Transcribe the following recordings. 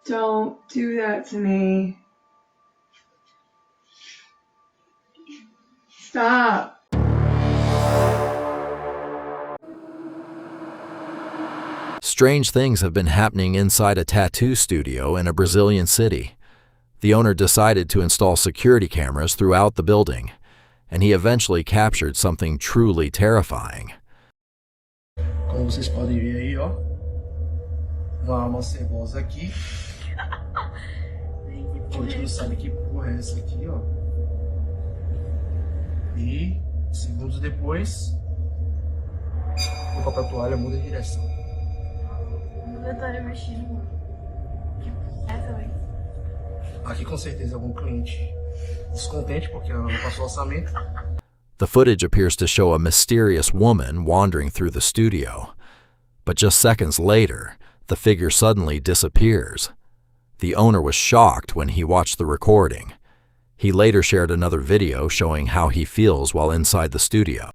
Don't do that to me. Stop. Strange things have been happening inside a tattoo studio in a Brazilian city. The owner decided to install security cameras throughout the building, and he eventually captured something truly terrifying. Como vocês podem ver aí, ó, uma alma cebosa aqui. A gente não sabe que porra é essa aqui, ó. E segundos depois, o papel toalha muda de direção. Aqui com certeza algum cliente descontente porque ela não passou orçamento. The footage appears to show a mysterious woman wandering through the studio, but just seconds later, the figure suddenly disappears. The owner was shocked when he watched the recording. He later shared another video showing how he feels while inside the studio.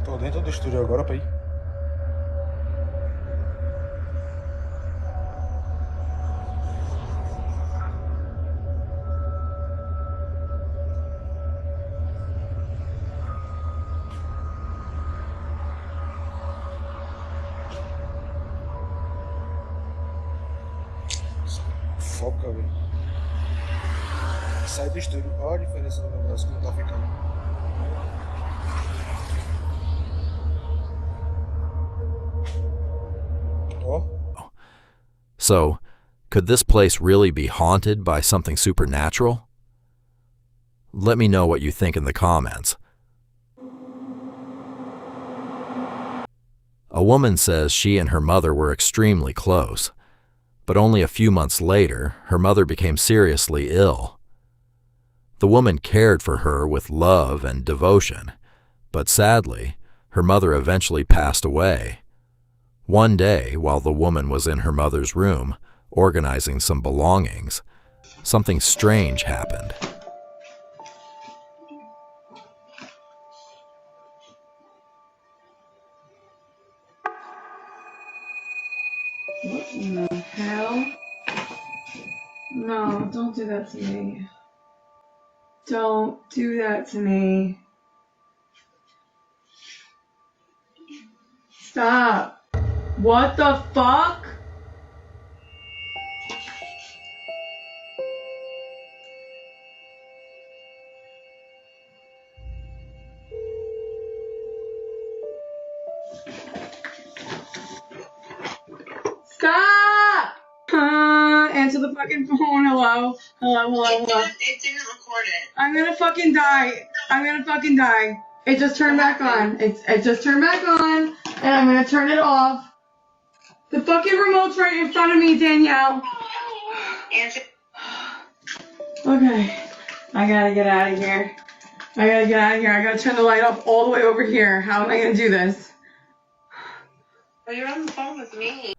Tô dentro do estúdio agora, pai. Foca, velho. Sai do estúdio. Olha a diferença do meu braço, como tá ficando. Ó. So, could this place really be haunted by something supernatural? Let me know what you think in the comments. A woman says she and her mother were extremely close, but only a few months later, her mother became seriously ill. The woman cared for her with love and devotion, but sadly, her mother eventually passed away. One day, while the woman was in her mother's room, organizing some belongings, something strange happened. What in the hell? No, don't do that to me. Don't do that to me. Stop. What the fuck? Stop! Answer the fucking phone. Hello? Hello? It didn't record it. I'm gonna fucking die. It just turned back on. It just turned back on, and I'm gonna turn it off. The fucking remote's right in front of me, Danielle. Answer. Okay. I gotta get out of here. I gotta turn the light off all the way over here. How am I gonna do this? Well, you're on the phone with me.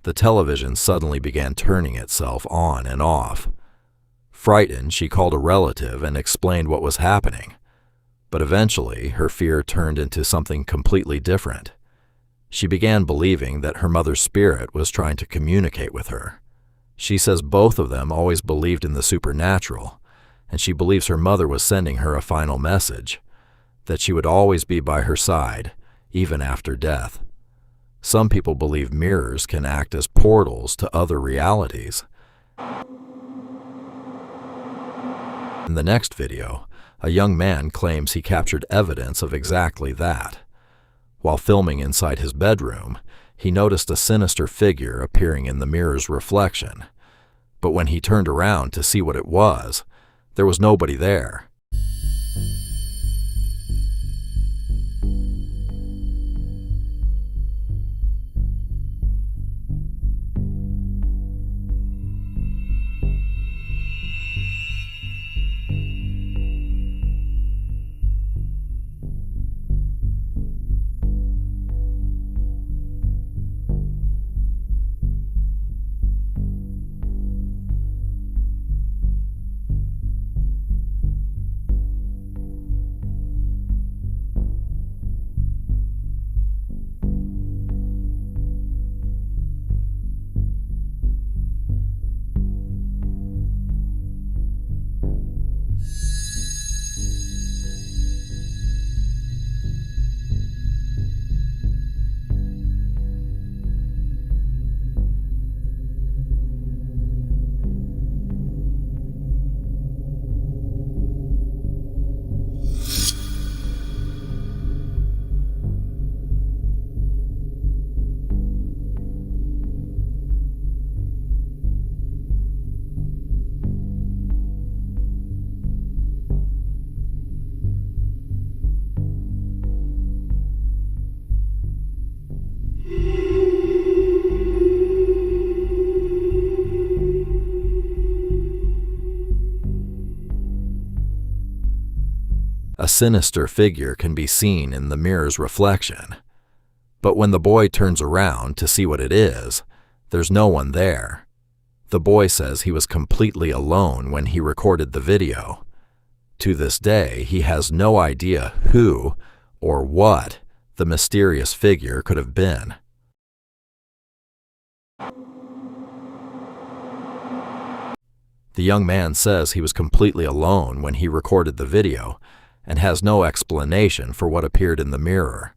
The television suddenly began turning itself on and off. Frightened, she called a relative and explained what was happening. But eventually, her fear turned into something completely different. She began believing that her mother's spirit was trying to communicate with her. She says both of them always believed in the supernatural, and she believes her mother was sending her a final message, that she would always be by her side, even after death. Some people believe mirrors can act as portals to other realities. In the next video, a young man claims he captured evidence of exactly that. While filming inside his bedroom, he noticed a sinister figure appearing in the mirror's reflection. But when he turned around to see what it was, there was nobody there. A sinister figure can be seen in the mirror's reflection. But when the boy turns around to see what it is, there's no one there. The boy says he was completely alone when he recorded the video. To this day, he has no idea who or what the mysterious figure could have been. The young man says he was completely alone when he recorded the video and has no explanation for what appeared in the mirror.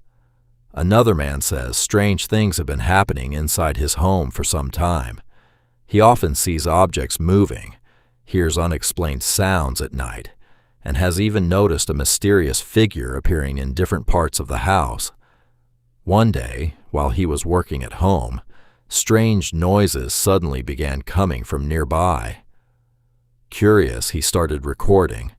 Another man says strange things have been happening inside his home for some time. He often sees objects moving, hears unexplained sounds at night, and has even noticed a mysterious figure appearing in different parts of the house. One day, while he was working at home, strange noises suddenly began coming from nearby. Curious, he started recording.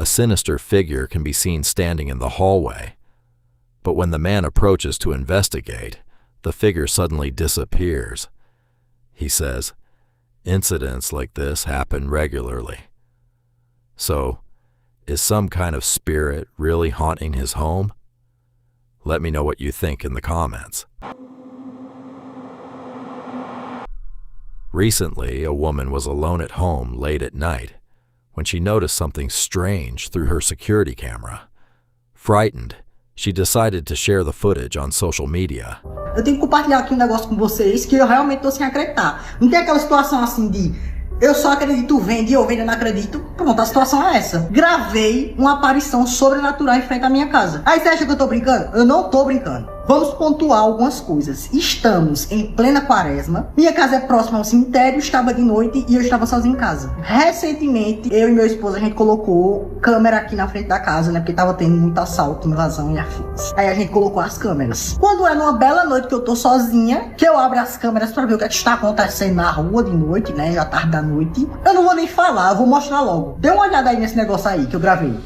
A sinister figure can be seen standing in the hallway, but when the man approaches to investigate, the figure suddenly disappears. He says, incidents like this happen regularly. So, is some kind of spirit really haunting his home? Let me know what you think in the comments. Recently, a woman was alone at home late at night when she noticed something strange through her security camera. Frightened, she decided to share the footage on social media. Eu tenho que compartilhar aqui um negócio com vocês que eu realmente tô sem acreditar. Não tem aquela situação assim de eu só acredito vendo e eu vendo e não acredito. Pronto, a situação é essa. Gravei uma aparição sobrenatural em frente à minha casa. Aí você acha que eu tô brincando? Eu não tô brincando. Vamos pontuar algumas coisas. Estamos em plena quaresma. Minha casa é próxima ao cemitério, estava de noite e eu estava sozinho em casa. Recentemente, eu e meu esposo, a gente colocou câmera aqui na frente da casa, né? Porque tava tendo muito assalto, invasão e afins. Aí a gente colocou as câmeras. Quando é numa bela noite que eu tô sozinha, que eu abro as câmeras pra ver o que está acontecendo na rua de noite, né? Já tarde da noite. Eu não vou nem falar, eu vou mostrar logo. Dê uma olhada aí nesse negócio aí que eu gravei.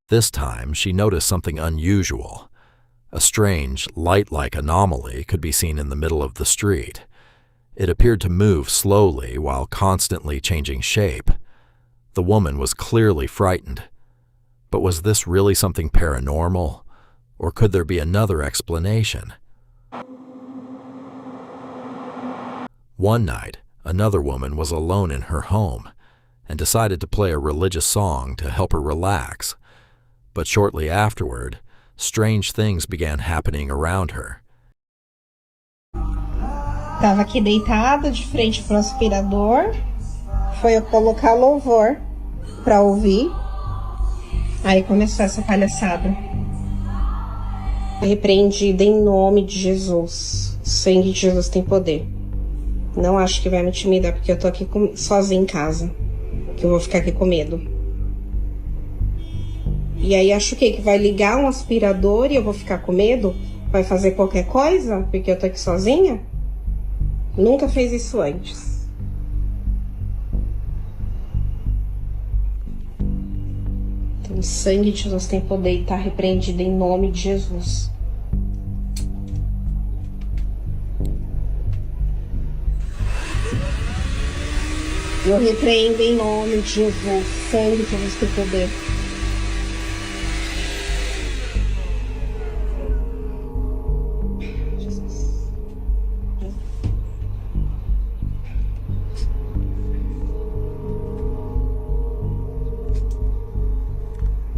This time, she noticed something unusual. A strange, light-like anomaly could be seen in the middle of the street. It appeared to move slowly while constantly changing shape. The woman was clearly frightened. But was this really something paranormal? Or could there be another explanation? One night, another woman was alone in her home and decided to play a religious song to help her relax. But shortly afterward, strange things began happening around her. Tava aqui deitada de frente pro aspirador. Foi eu colocar louvor pra ouvir. Aí começou essa palhaçada. Repreendida em nome de Jesus. O sangue de Jesus tem poder. Não acho que vai me intimidar porque eu tô aqui sozinha em casa. Que eu vou ficar aqui com medo. E aí acho que vai ligar um aspirador e eu vou ficar com medo? Vai fazer qualquer coisa? Porque eu tô aqui sozinha? Nunca fez isso antes. Então, o sangue de Jesus tem poder e tá repreendido em nome de Jesus. Eu repreendo em nome de Jesus. Sangue de Jesus tem poder.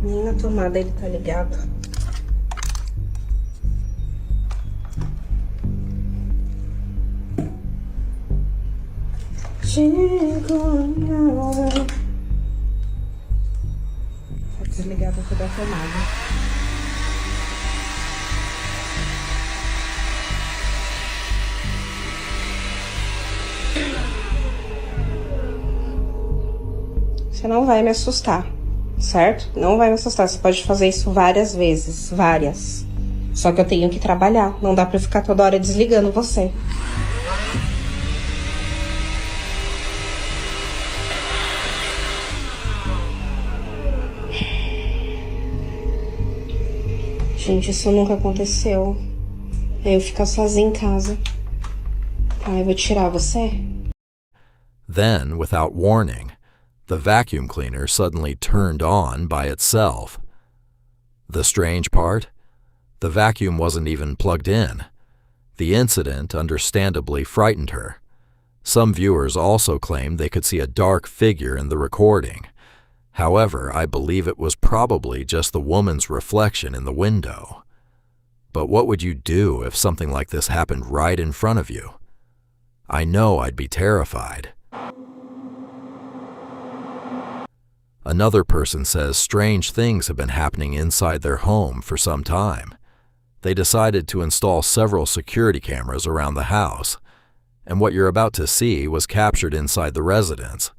Nem na tomada ele tá ligado. Chegou minha hora. Vou desligar pra poder a tomada. Você não vai me assustar, certo? Não vai me assustar. Você pode fazer isso várias vezes, várias. Só que eu tenho que trabalhar. Não dá pra eu ficar toda hora desligando você. Gente, isso nunca aconteceu. Eu ficar sozinha em casa. Tá, eu vou tirar você. Then, without warning, the vacuum cleaner suddenly turned on by itself. The strange part? The vacuum wasn't even plugged in. The incident understandably frightened her. Some viewers also claimed they could see a dark figure in the recording. However, I believe it was probably just the woman's reflection in the window. But what would you do if something like this happened right in front of you? I know I'd be terrified. Another person says strange things have been happening inside their home for some time. They decided to install several security cameras around the house, and what you're about to see was captured inside the residence.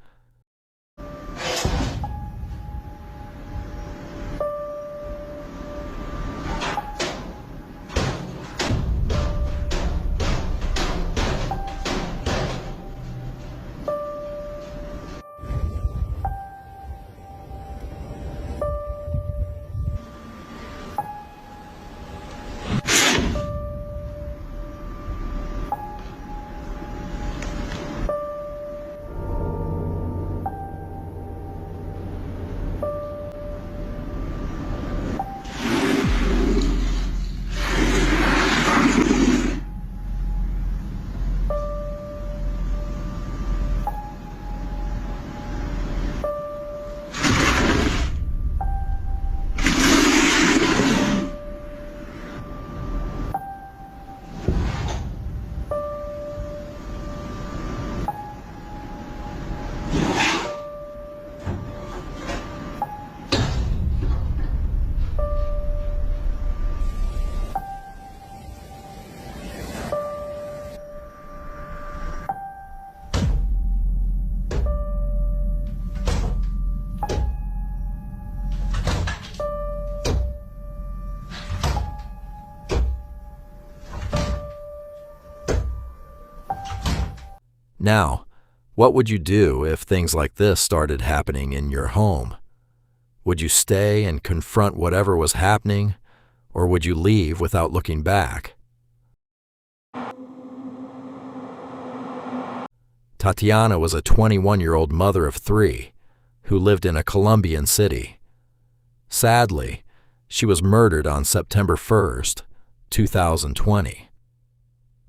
Now, what would you do if things like this started happening in your home? Would you stay and confront whatever was happening, or would you leave without looking back? Tatiana was a 21-year-old mother of 3 who lived in a Colombian city. Sadly, she was murdered on September 1st, 2020.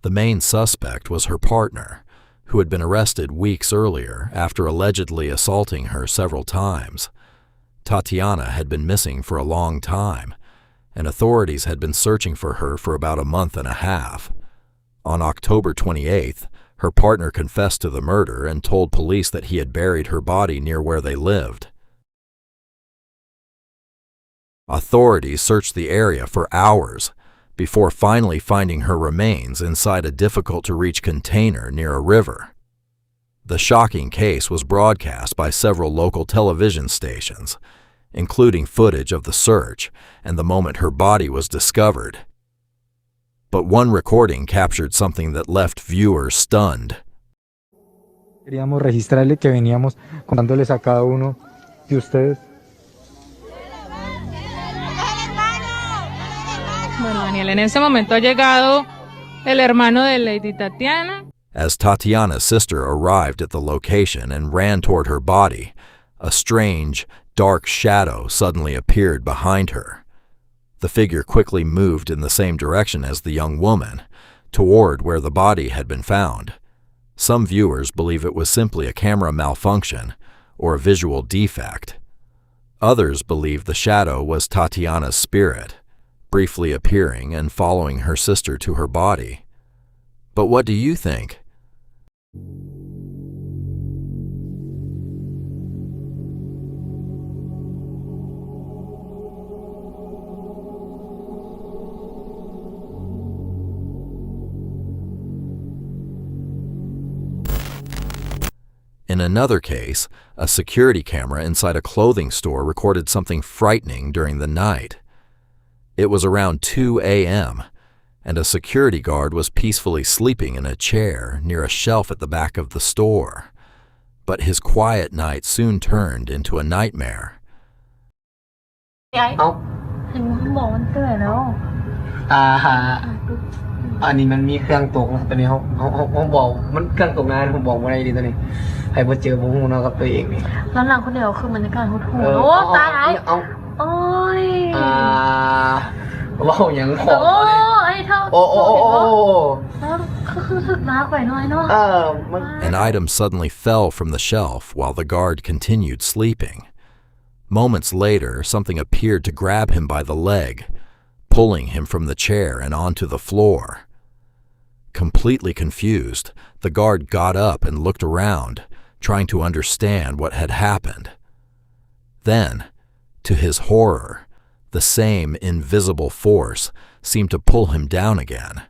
The main suspect was her partner, who had been arrested weeks earlier after allegedly assaulting her several times. Tatiana had been missing for a long time, and authorities had been searching for her for about a month and a half. On October 28th, her partner confessed to the murder and told police that he had buried her body near where they lived. Authorities searched the area for hours before finally finding her remains inside a difficult-to-reach container near a river. The shocking case was broadcast by several local television stations, including footage of the search and the moment her body was discovered. But one recording captured something that left viewers stunned. Queríamos registrarle que veníamos contándoles a cada uno de ustedes. Bueno, Daniel, en ese momento ha llegado el hermano de Lady Tatiana. As Tatiana's sister arrived at the location and ran toward her body, a strange, dark shadow suddenly appeared behind her. The figure quickly moved in the same direction as the young woman, toward where the body had been found. Some viewers believe it was simply a camera malfunction or a visual defect. Others believed the shadow was Tatiana's spirit, briefly appearing and following her sister to her body. But what do you think? In another case, a security camera inside a clothing store recorded something frightening during the night. It was around 2 a.m., and a security guard was peacefully sleeping in a chair near a shelf at the back of the store. But his quiet night soon turned into a nightmare. อันนี้มันมีเครื่องตกนะตอนนี้เขาบอกมันเครื่องตกนะผมบอกว่าอะไรดีตอนนี้ใครมาเจอผมหูเนาะกับตัวเองนี่แล้วหลังคนเดียวคือบรรยากาศโหดๆโอ้ตายไอ้โอ้ยว่าอย่างของโอ้ไอ้เท่าโอ้คือถึกน้าข่อยน้อยเนาะ An item suddenly fell from the shelf while the guard continued sleeping. Moments later, something appeared to grab him by the leg, pulling him from the chair and onto the floor. Completely confused, the guard got up and looked around, trying to understand what had happened. Then, to his horror, the same invisible force seemed to pull him down again.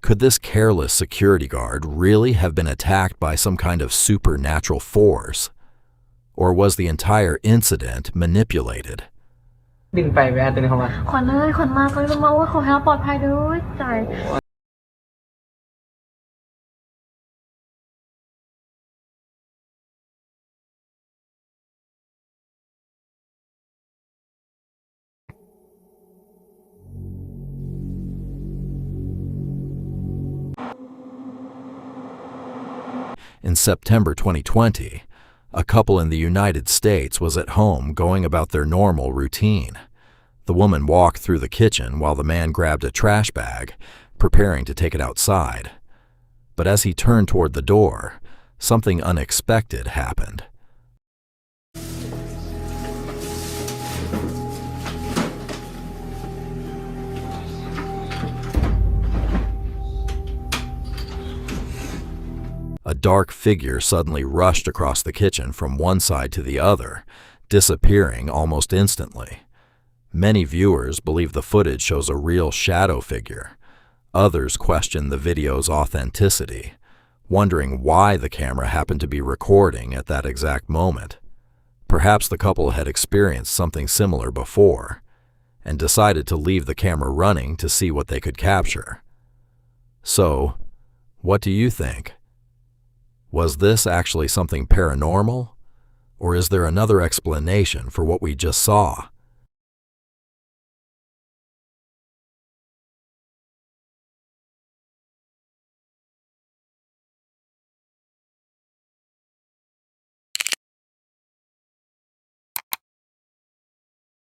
Could this careless security guard really have been attacked by some kind of supernatural force? Or was the entire incident manipulated? บินไปแวะตัวนี้เข้ามาขวัญเลยขวัญมาเขาบอกว่าขอให้ปลอดภัยด้วยใจ In September 2020, a couple in the United States was at home going about their normal routine. The woman walked through the kitchen while the man grabbed a trash bag, preparing to take it outside. But as he turned toward the door, something unexpected happened. A dark figure suddenly rushed across the kitchen from one side to the other, disappearing almost instantly. Many viewers believe the footage shows a real shadow figure. Others question the video's authenticity, wondering why the camera happened to be recording at that exact moment. Perhaps the couple had experienced something similar before, and decided to leave the camera running to see what they could capture. So, what do you think? Was this actually something paranormal? Or is there another explanation for what we just saw?